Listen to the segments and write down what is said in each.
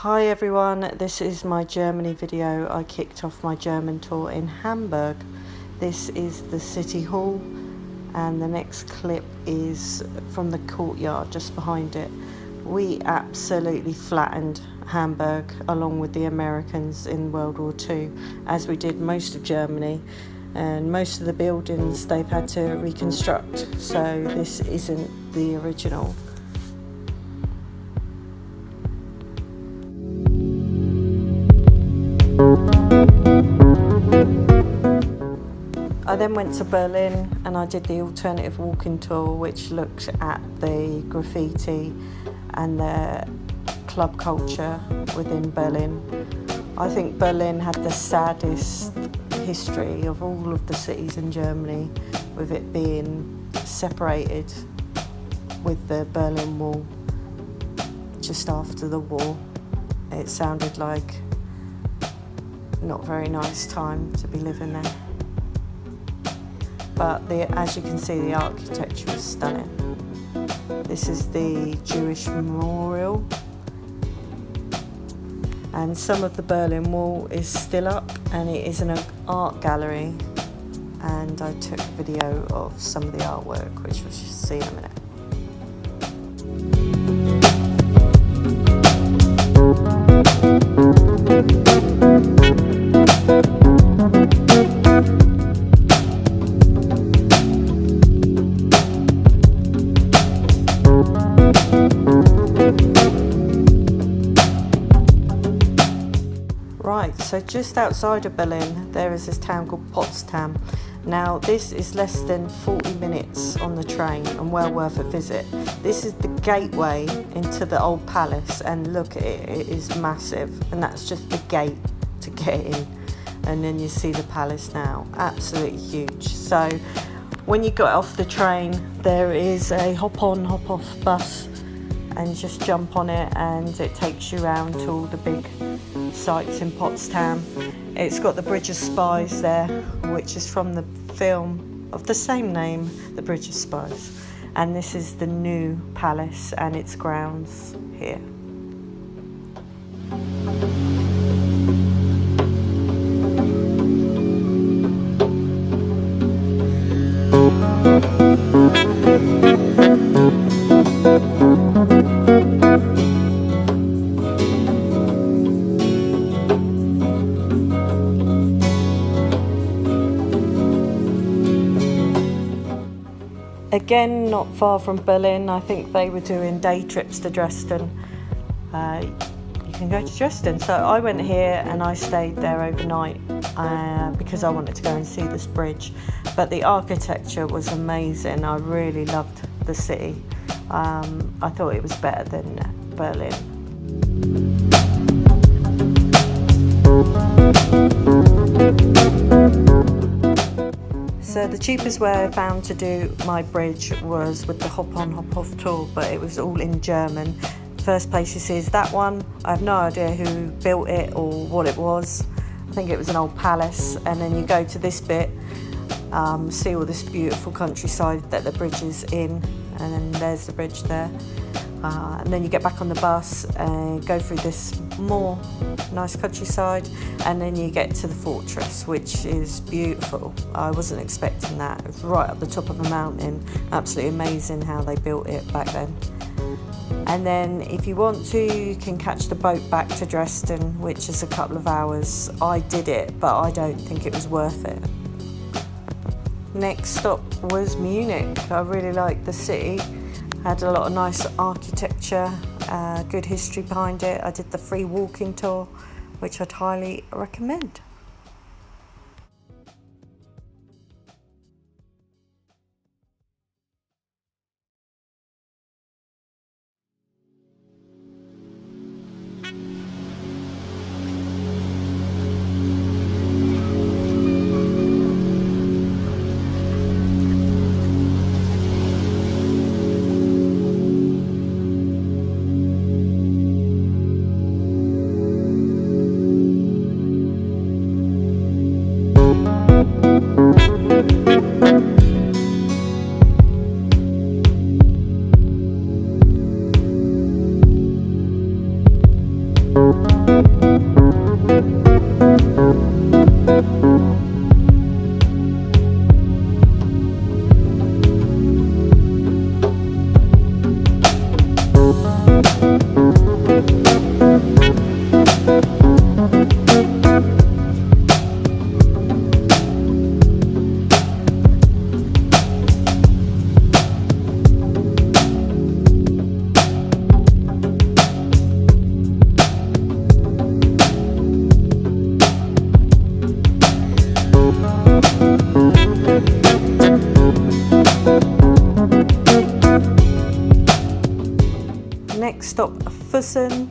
Hi everyone, this is my Germany video. I kicked off my German tour in Hamburg. This is the city hall and the next clip is from the courtyard just behind it. We absolutely flattened Hamburg along with the Americans in World War II, as we did most of Germany, and most of the buildings they've had to reconstruct, so this isn't the original. I then went to Berlin and I did the alternative walking tour, which looked at the graffiti and the club culture within Berlin. I think Berlin had the saddest history of all of the cities in Germany, with it being separated with the Berlin Wall just after the war. It sounded like not a very nice time to be living there. But as you can see, the architecture is stunning. This is the Jewish memorial, and some of the Berlin Wall is still up, and it is an art gallery, and I took a video of some of the artwork, which we'll see in a minute. Right, so just outside of Berlin there is this town called Potsdam. Now this is less than 40 minutes on the train and well worth a visit. This is the gateway into the old palace, and look at it, it is massive, and that's just the gate to get in, and then you see the palace now, absolutely huge. So when you got off the train there is a hop on hop off bus, and you just jump on it and it takes you around to all the big sites in Potsdam. It's got the Bridge of Spies there, which is from the film of the same name, The Bridge of Spies. And this is the new palace and its grounds here. Again, not far from Berlin. I think they were doing day trips to Dresden. You can go to Dresden. So I went here and I stayed there overnight because I wanted to go and see this bridge. But the architecture was amazing. I really loved the city. I thought it was better than Berlin. So the cheapest way I found to do my bridge was with the hop on hop off tour, but it was all in German. The first place you see is that one. I have no idea who built it or what it was. I think it was an old palace, and then you go to this bit, see all this beautiful countryside that the bridge is in, and then there's the bridge there. And then you get back on the bus and go through this more nice countryside, and then you get to the fortress, which is beautiful. I wasn't expecting that. It was right up the top of a mountain. Absolutely amazing how they built it back then. And then if you want to, you can catch the boat back to Dresden, which is a couple of hours. I did it, but I don't think it was worth it. Next stop was Munich. I really liked the city. Had a lot of nice architecture, good history behind it. I did the free walking tour, which I'd highly recommend. Next stop, Fussen.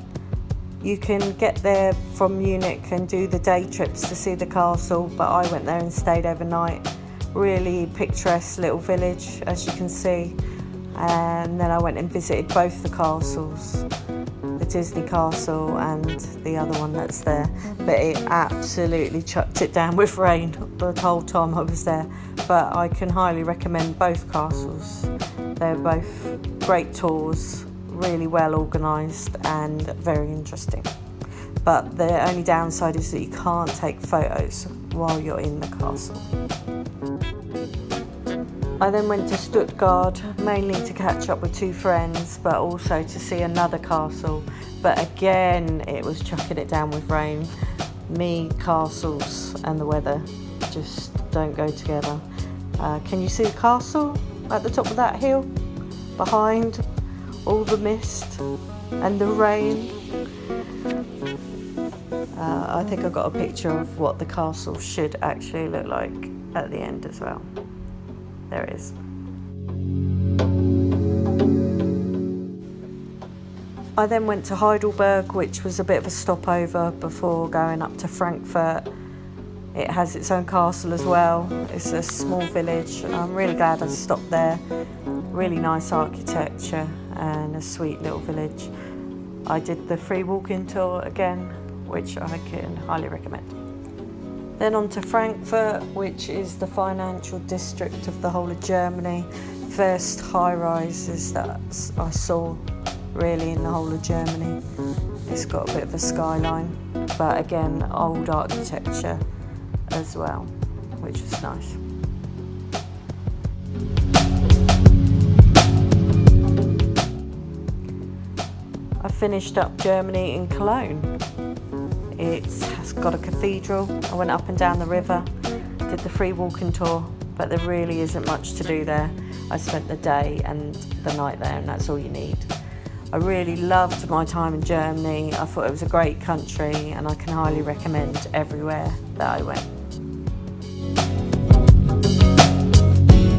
You can get there from Munich and do the day trips to see the castle, but I went there and stayed overnight. Really picturesque little village, as you can see. And then I went and visited both the castles, the Disney castle and the other one that's there. But it absolutely chucked it down with rain the whole time I was there. But I can highly recommend both castles. They're both great tours, really well organised and very interesting. But the only downside is that you can't take photos while you're in the castle. I then went to Stuttgart, mainly to catch up with two friends, but also to see another castle. But again, it was chucking it down with rain. Me, castles and the weather just don't go together. Can you see the castle at the top of that hill? Behind all the mist and the rain. I think I got a picture of what the castle should actually look like at the end as well. There it is. I then went to Heidelberg, which was a bit of a stopover before going up to Frankfurt. It has its own castle as well. It's a small village. I'm really glad I stopped there. Really nice architecture and a sweet little village. I did the free walking tour again, which I can highly recommend. Then on to Frankfurt, which is the financial district of the whole of Germany. First high rises that I saw really in the whole of Germany. It's got a bit of a skyline, but again, old architecture as well, which is nice. I finished up Germany in Cologne. It's got a cathedral. I went up and down the river, did the free walking tour, but there really isn't much to do there. I spent the day and the night there, and that's all you need. I really loved my time in Germany. I thought it was a great country, and I can highly recommend everywhere that I went.